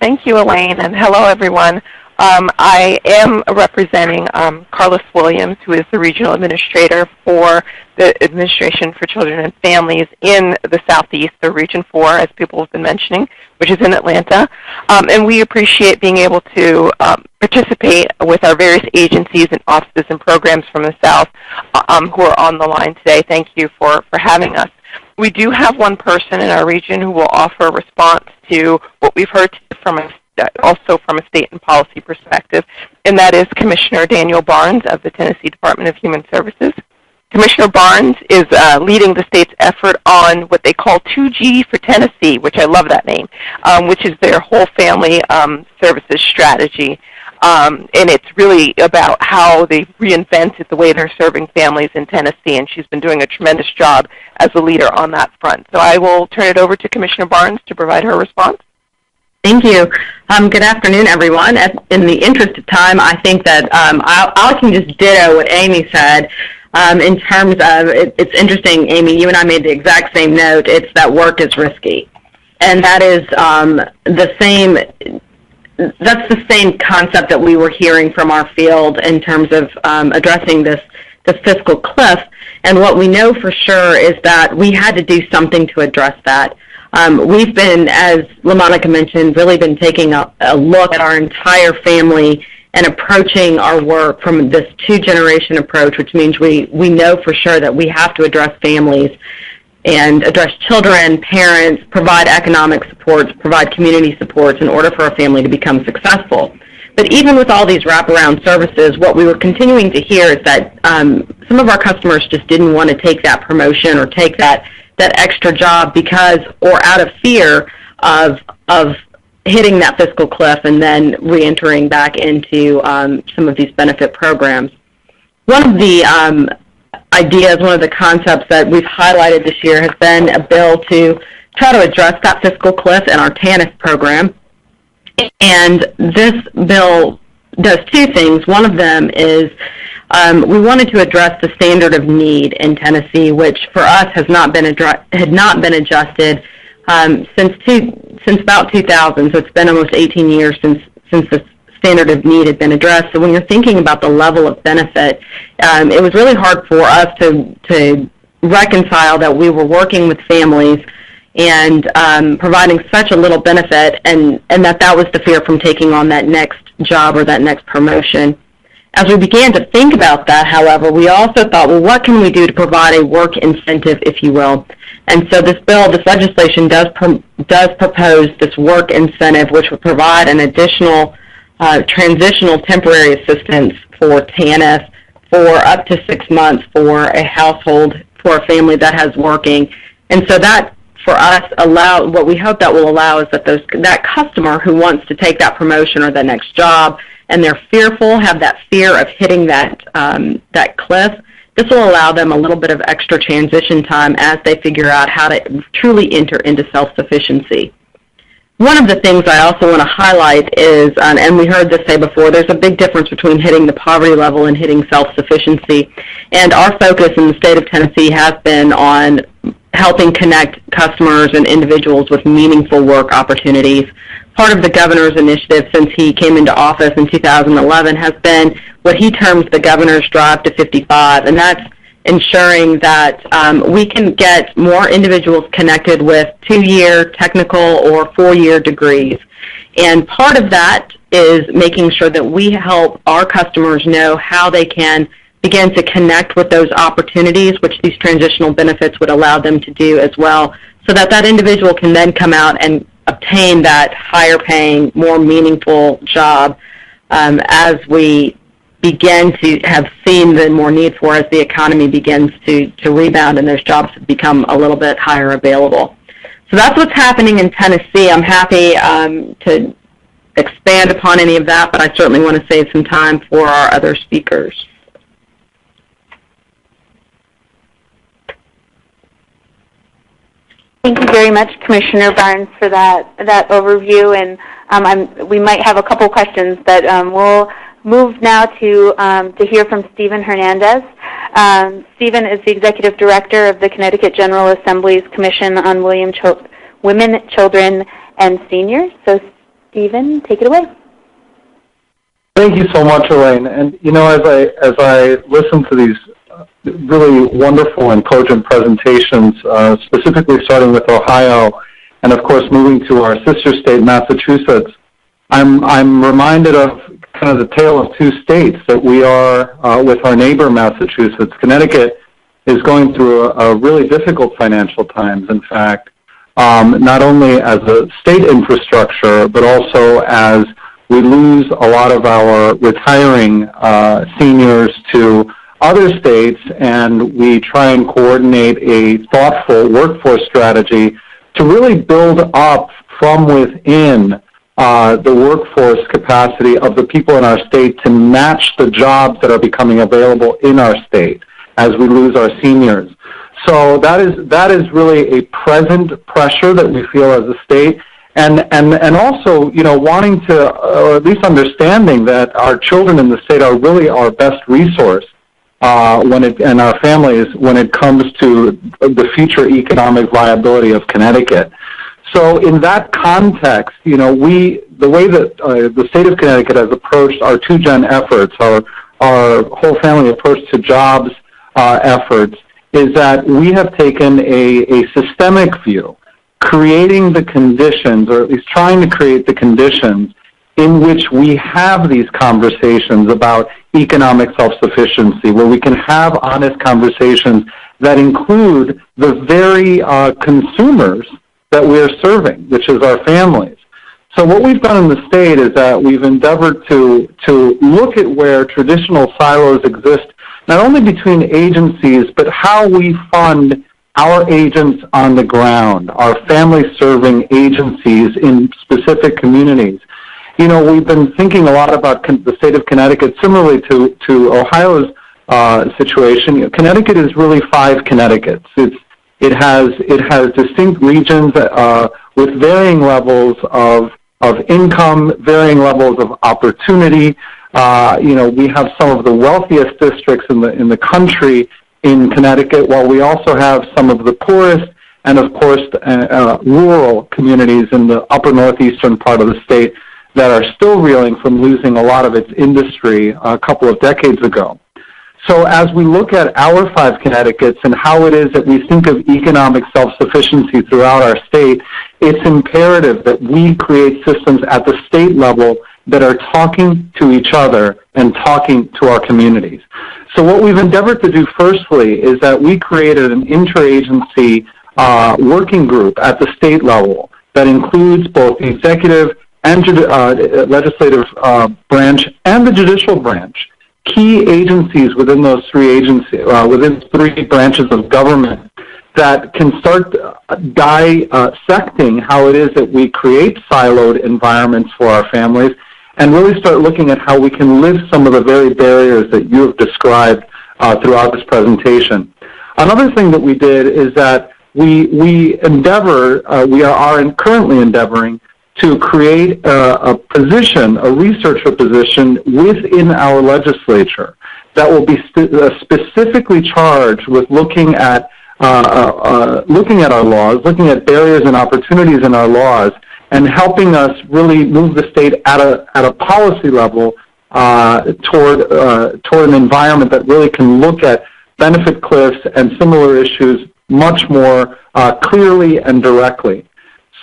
Thank you, Elaine, and hello, everyone. I am representing Carlos Williams, who is the Regional Administrator for the Administration for Children and Families in the Southeast, or Region 4, as people have been mentioning, which is in Atlanta. And we appreciate being able to participate with our various agencies and offices and programs from the South who are on the line today. Thank you for having us. We do have one person in our region who will offer a response to what we've heard also from a state and policy perspective, and that is Commissioner Daniel Barnes of the Tennessee Department of Human Services. Commissioner Barnes is leading the state's effort on what they call 2G for Tennessee, which I love that name, which is their whole family services strategy. And it's really about how they've reinvented the way they're serving families in Tennessee, and she's been doing a tremendous job as a leader on that front. So I will turn it over to Commissioner Barnes to provide her response. Thank you. Good afternoon, everyone. In the interest of time, I think that I can just ditto what Amy said in terms of, it's interesting, Amy, you and I made the exact same note. It's that work is risky. And that is that's the same concept that we were hearing from our field in terms of addressing this fiscal cliff. And what we know for sure is that we had to do something to address that. We've been, as LaMonica mentioned, really been taking a look at our entire family and approaching our work from this 2-generation approach, which means we know for sure that we have to address families and address children, parents, provide economic supports, provide community supports in order for a family to become successful. But even with all these wraparound services, what we were continuing to hear is that some of our customers just didn't want to take that promotion or take that extra job because, or out of fear of hitting that fiscal cliff and then re-entering back into some of these benefit programs. One of the ideas, one of the concepts that we've highlighted this year has been a bill to try to address that fiscal cliff in our TANF program. And this bill does two things. One of them is we wanted to address the standard of need in Tennessee, which for us had not been adjusted since about 2000. So it's been almost 18 years since the standard of need had been addressed. So when you're thinking about the level of benefit, it was really hard for us to reconcile that we were working with families and providing such a little benefit, and that was the fear from taking on that next job or that next promotion. As we began to think about that, however, we also thought, well, what can we do to provide a work incentive, if you will? And so this legislation does propose this work incentive, which would provide an additional transitional temporary assistance for TANF for up to 6 months for a household, for a family that has working. And so that, for us, what we hope that will allow is that that customer who wants to take that promotion or that next job, and they're fearful, have that fear of hitting that cliff, this will allow them a little bit of extra transition time as they figure out how to truly enter into self-sufficiency. One of the things I also want to highlight is, and we heard this say before, there's a big difference between hitting the poverty level and hitting self-sufficiency. And our focus in the state of Tennessee has been on helping connect customers and individuals with meaningful work opportunities. Part of the governor's initiative since he came into office in 2011 has been what he terms the governor's drive to 55, and that's ensuring that we can get more individuals connected with 2-year technical or 4-year degrees. And part of that is making sure that we help our customers know how they can begin to connect with those opportunities, which these transitional benefits would allow them to do as well, so that that individual can then come out and obtain that higher paying, more meaningful job as we begin to have seen the more need for as the economy begins to rebound and those jobs have become a little bit higher available. So that's what's happening in Tennessee. I'm happy to expand upon any of that, but I certainly want to save some time for our other speakers. Thank you very much, Commissioner Barnes, for that overview. And we might have a couple questions, but we'll move now to hear from Stephen Hernandez. Stephen is the Executive Director of the Connecticut General Assembly's Commission on Women, Children, and Seniors. So, Stephen, take it away. Thank you so much, Elaine. And you know, as I listen to these really wonderful and cogent presentations, specifically starting with Ohio, and of course moving to our sister state, Massachusetts, I'm reminded of kind of the tale of two states that we are with our neighbor, Massachusetts. Connecticut is going through a really difficult financial times, in fact, not only as a state infrastructure, but also as we lose a lot of our retiring seniors to other states, and we try and coordinate a thoughtful workforce strategy to really build up from within the workforce capacity of the people in our state to match the jobs that are becoming available in our state as we lose our seniors. So that is really a present pressure that we feel as a state, and also, you know, wanting to, or at least understanding that our children in the state are really our best resource and our families when it comes to the future economic viability of Connecticut. So in that context, you know, the way that the state of Connecticut has approached our 2-gen efforts, our whole family approach to jobs efforts, is that we have taken a systemic view, creating the conditions, or at least trying to create the conditions in which we have these conversations about economic self-sufficiency, where we can have honest conversations that include the very consumers that we're serving, which is our families. So what we've done in the state is that we've endeavored to look at where traditional silos exist not only between agencies, but how we fund our agents on the ground, our family-serving agencies in specific communities. You know, we've been thinking a lot about the state of Connecticut, similarly to Ohio's situation. You know, Connecticut is really 5 Connecticut's. It has distinct regions with varying levels of income, varying levels of opportunity. You know, we have some of the wealthiest districts in the country in Connecticut, while we also have some of the poorest and, of course, rural communities in the upper northeastern part of the state that are still reeling from losing a lot of its industry a couple of decades ago. So as we look at our 5 Connecticut's and how it is that we think of economic self-sufficiency throughout our state, it's imperative that we create systems at the state level that are talking to each other and talking to our communities. So what we've endeavored to do firstly is that we created an interagency working group at the state level that includes both the executive and legislative branch and the judicial branch. Key agencies within those 3 within 3 branches of government that can start dissecting how it is that we create siloed environments for our families and really start looking at how we can lift some of the very barriers that you have described throughout this presentation. Another thing that we did is that we are currently endeavoring to create a position, a researcher position within our legislature that will be specifically charged with looking at our laws, looking at barriers and opportunities in our laws, and helping us really move the state at a policy level toward an environment that really can look at benefit cliffs and similar issues much more clearly and directly.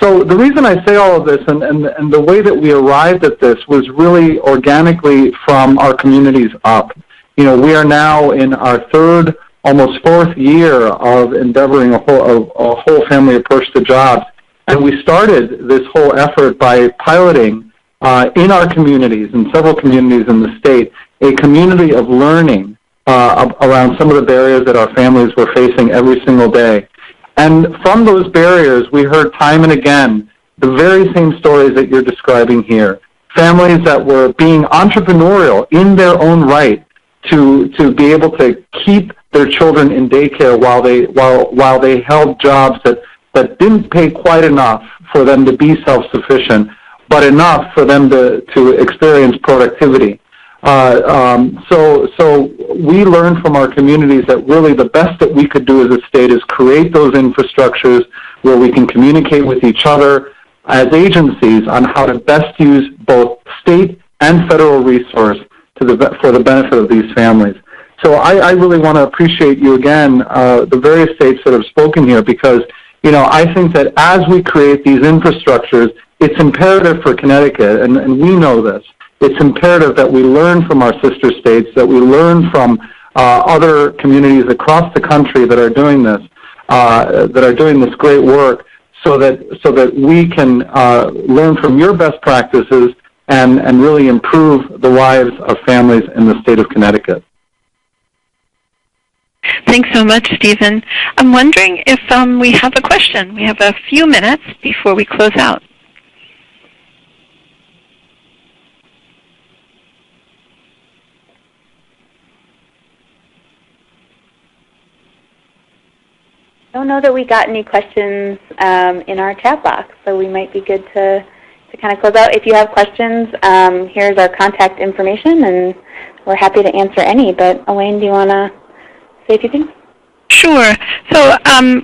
So the reason I say all of this and the way that we arrived at this was really organically from our communities up. You know, we are now in our 3rd, almost 4th year of endeavoring a whole family approach to jobs. And we started this whole effort by piloting in our communities, in several communities in the state, a community of learning around some of the barriers that our families were facing every single day. And from those barriers, we heard time and again the very same stories that you're describing here. Families that were being entrepreneurial in their own right to be able to keep their children in daycare while they held jobs that didn't pay quite enough for them to be self-sufficient, but enough for them to experience productivity. So we learned from our communities that really the best that we could do as a state is create those infrastructures where we can communicate with each other as agencies on how to best use both state and federal resource for the benefit of these families. So I really want to appreciate you again, the various states that have spoken here, because you know, I think that as we create these infrastructures, it's imperative for Connecticut, and we know this, it's imperative that we learn from our sister states, that we learn from other communities across the country that are doing this, great work, so that we can learn from your best practices and really improve the lives of families in the state of Connecticut. Thanks so much, Stephen. I'm wondering if we have a question. We have a few minutes before we close out. I don't know that we got any questions in our chat box, so we might be good to kind of close out. If you have questions, here's our contact information, and we're happy to answer any. But Elaine, do you want to say a few things? Sure. So,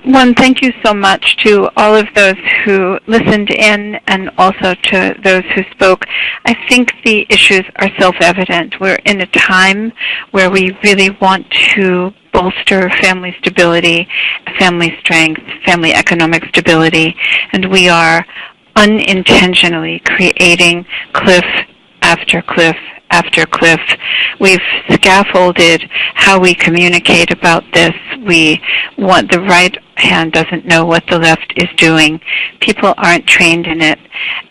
one, thank you so much to all of those who listened in and also to those who spoke. I think the issues are self-evident. We're in a time where we really want to bolster family stability, family strength, family economic stability, and we are unintentionally creating cliff after cliff after cliff. We've scaffolded how we communicate about this. The right hand doesn't know what the left is doing. People aren't trained in it,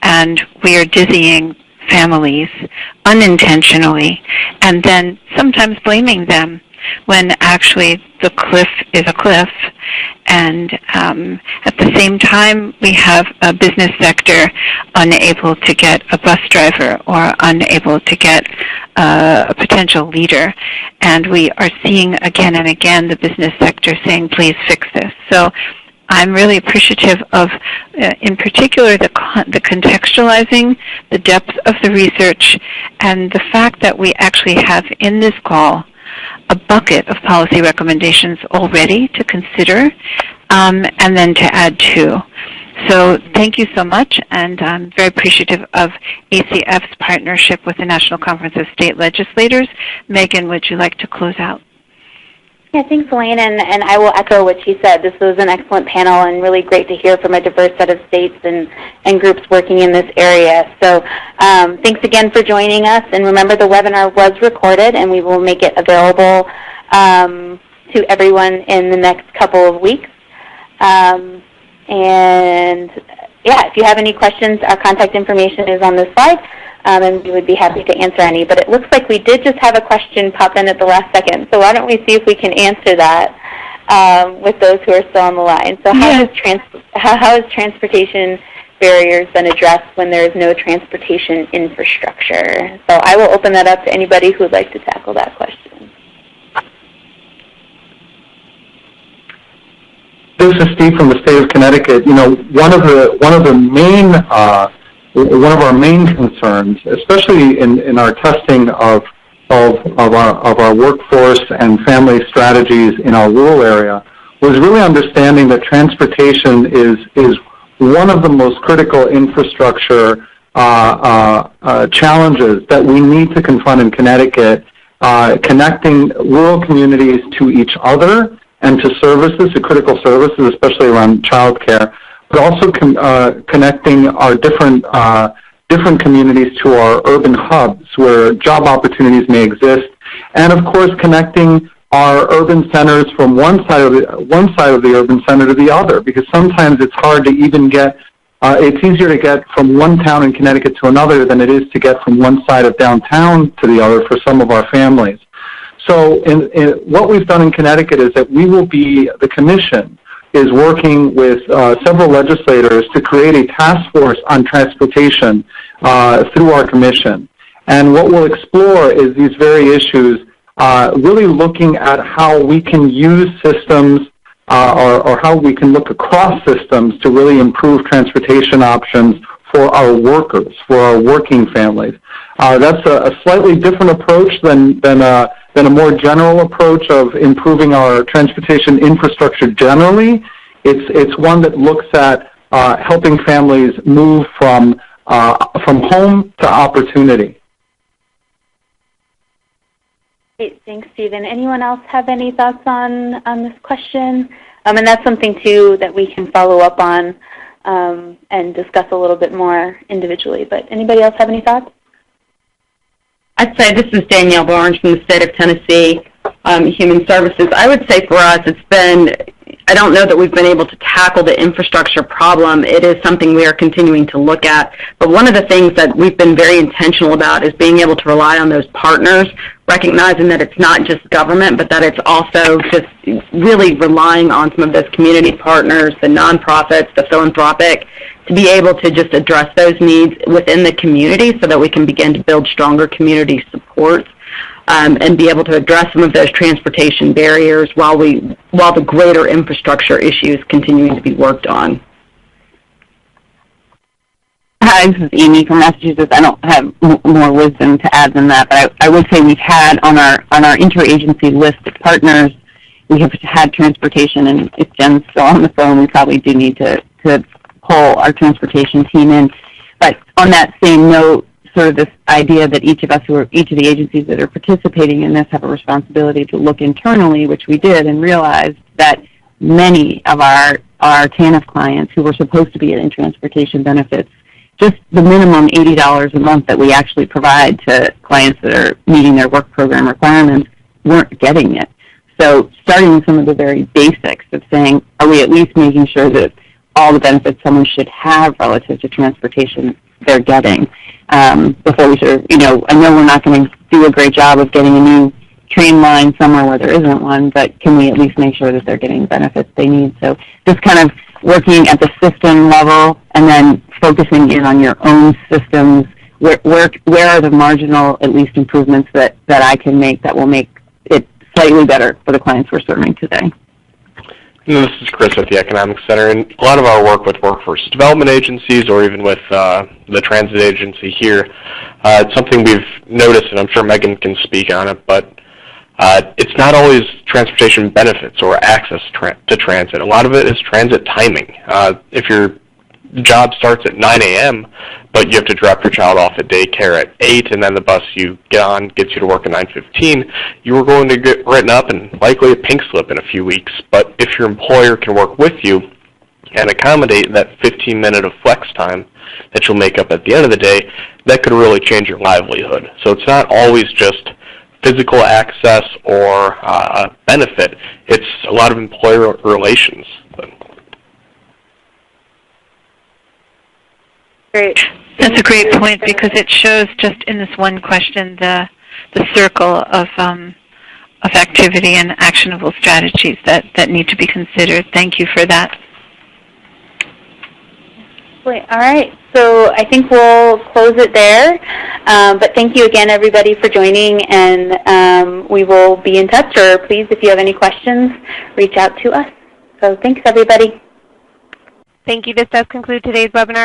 and we are dizzying families unintentionally, and then sometimes blaming them when actually the cliff is a cliff. And at the same time, we have a business sector unable to get a bus driver or unable to get a potential leader. And we are seeing again and again the business sector saying, please fix this. So I'm really appreciative of, in particular, the contextualizing, the depth of the research, and the fact that we actually have in this call a bucket of policy recommendations already to consider, and then to add to. So thank you so much, and I'm very appreciative of ACF's partnership with the National Conference of State Legislators. Megan, would you like to close out? Yeah, thanks, Elaine, and I will echo what she said. This was an excellent panel and really great to hear from a diverse set of states and groups working in this area. So thanks again for joining us, and remember the webinar was recorded and we will make it available to everyone in the next couple of weeks. And yeah, if you have any questions, our contact information is on this slide. And we would be happy to answer any. But it looks like we did just have a question pop in at the last second. So why don't we see if we can answer that with those who are still on the line. So how has transportation barriers been addressed when there is no transportation infrastructure? So I will open that up to anybody who would like to tackle that question. This is Steve from the state of Connecticut. You know, one of our main concerns, especially in our testing of our workforce and family strategies in our rural area, was really understanding that transportation is one of the most critical infrastructure challenges that we need to confront in Connecticut, connecting rural communities to each other and to services, to critical services, especially around child care, but also connecting our different communities to our urban hubs where job opportunities may exist, and of course connecting our urban centers from one side of the urban center to the other, because sometimes it's hard to even get. It's easier to get from one town in Connecticut to another than it is to get from one side of downtown to the other for some of our families. So what we've done in Connecticut is that the commission is working with several legislators to create a task force on transportation through our commission. And what we'll explore is these very issues, really looking at how we can use systems or how we can look across systems to really improve transportation options for our workers, for our working families. That's a slightly different approach than a more general approach of improving our transportation infrastructure generally. It's one that looks at helping families move from home to opportunity. Great, thanks, Stephen. Anyone else have any thoughts on this question? And that's something too that we can follow up on and discuss a little bit more individually. But anybody else have any thoughts? I'd say this is Danielle Barnes from the state of Tennessee, Human Services. I would say for us it's been, I don't know that we've been able to tackle the infrastructure problem. It is something we are continuing to look at. But one of the things that we've been very intentional about is being able to rely on those partners, recognizing that it's not just government, but that it's also just really relying on some of those community partners, the nonprofits, the philanthropic, to be able to just address those needs within the community so that we can begin to build stronger community supports and be able to address some of those transportation barriers while the greater infrastructure issues continuing to be worked on. Hi, this is Amy from Massachusetts. I don't have more wisdom to add than that, but I would say we've had on our interagency list of partners, we have had transportation, and if Jen's still on the phone, we probably do need to pull our transportation team in. But on that same note, sort of this idea that each of the agencies that are participating in this have a responsibility to look internally, which we did, and realized that many of our TANF clients who were supposed to be getting transportation benefits, just the minimum $80 a month that we actually provide to clients that are meeting their work program requirements, weren't getting it. So starting with some of the very basics of saying, are we at least making sure that all the benefits someone should have relative to transportation they're getting, before we sort of, I know we're not going to do a great job of getting a new train line somewhere where there isn't one, but can we at least make sure that they're getting the benefits they need? So just kind of working at the system level and then focusing in on your own systems. Where are the marginal, at least, improvements that I can make that will make it slightly better for the clients we're serving today? This is Chris at the Economics Center, and a lot of our work with workforce development agencies or even with the transit agency here, it's something we've noticed, and I'm sure Megan can speak on it, but it's not always transportation benefits or access to transit. A lot of it is transit timing. If your job starts at 9 a.m., but you have to drop your child off at daycare at 8, and then the bus you get on gets you to work at 9:15, you are going to get written up and likely a pink slip in a few weeks. But if your employer can work with you and accommodate that 15-minute of flex time that you'll make up at the end of the day, that could really change your livelihood. So it's not always just physical access or benefit. It's a lot of employer relations. Great. That's a great point because it shows just in this one question the circle of activity and actionable strategies that need to be considered. Thank you for that. All right, so I think we'll close it there. But thank you again, everybody, for joining, and we will be in touch. Or please, if you have any questions, reach out to us. So thanks, everybody. Thank you. This does conclude today's webinar.